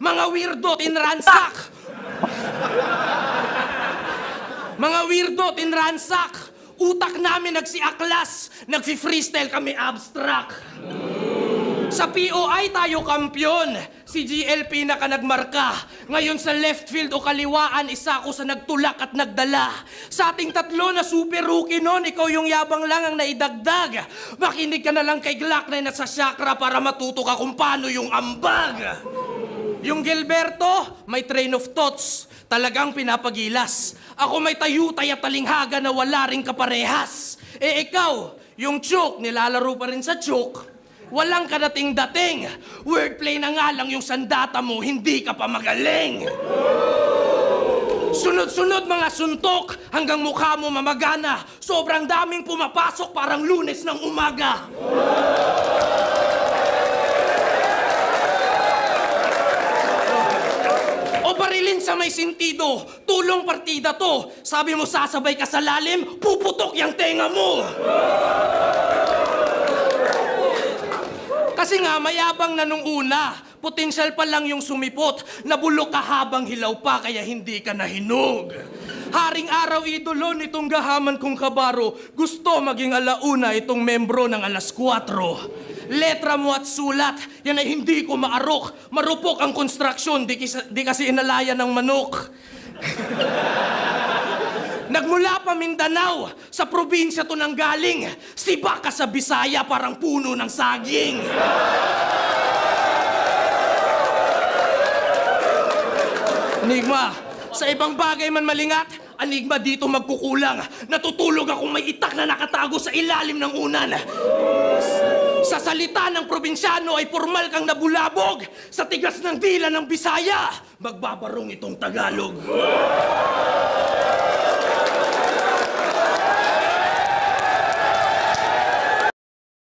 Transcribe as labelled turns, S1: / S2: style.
S1: Mga weirdo, tinransak! Mga weirdo, tinransak! Utak namin nagsiaklas, nagfi-freestyle kami abstract. Sa POI tayo kampyon. Si GLP na ka nagmarka. Ngayon sa left field o kaliwaan, isa ko sa nagtulak at nagdala. Sa ating tatlo na super rookie nun, ikaw yung yabang lang ang naidagdag. Makinig ka na lang kay Glock na nasa chakra para matuto ka kung paano yung ambag. Yung Gilberto, may train of thoughts. Talagang pinapagilas. Ako may tayutay at talinghaga na wala ring kaparehas. Eh ikaw, yung choke, nilalaro pa rin sa choke. Walang kadating-dating. Wordplay na nga lang yung sandata mo, hindi ka pa magaling. Sunod-sunod mga suntok hanggang mukha mo mamagana. Sobrang daming pumapasok parang Lunes ng umaga. O barilin sa may sentido, tulong partida to. Sabi mo sasabay ka sa lalim, puputok yung tenga mo. Kasi nga, mayabang na nung una. Potensyal pa lang yung sumipot. Nabulok ka habang hilaw pa, kaya hindi ka nahinog. Haring araw idolo nitong gahaman kong kabaro. Gusto maging alauna itong membro ng alas 4. Letra mo at sulat, yan ay hindi ko maarok. Marupok ang konstruksyon, di kasi inalaya ng manok. Nagmula pa Mindanao, sa probinsya to nang galing. Siba ka sa Bisaya, parang puno ng saging. Enigma, sa ibang bagay man malingat, Enigma dito magkukulang. Natutulog akong may itak na nakatago sa ilalim ng unan. Sa salita ng probinsyano ay formal kang nabulabog. Sa tigas ng dila ng Bisaya, magbabarong itong Tagalog.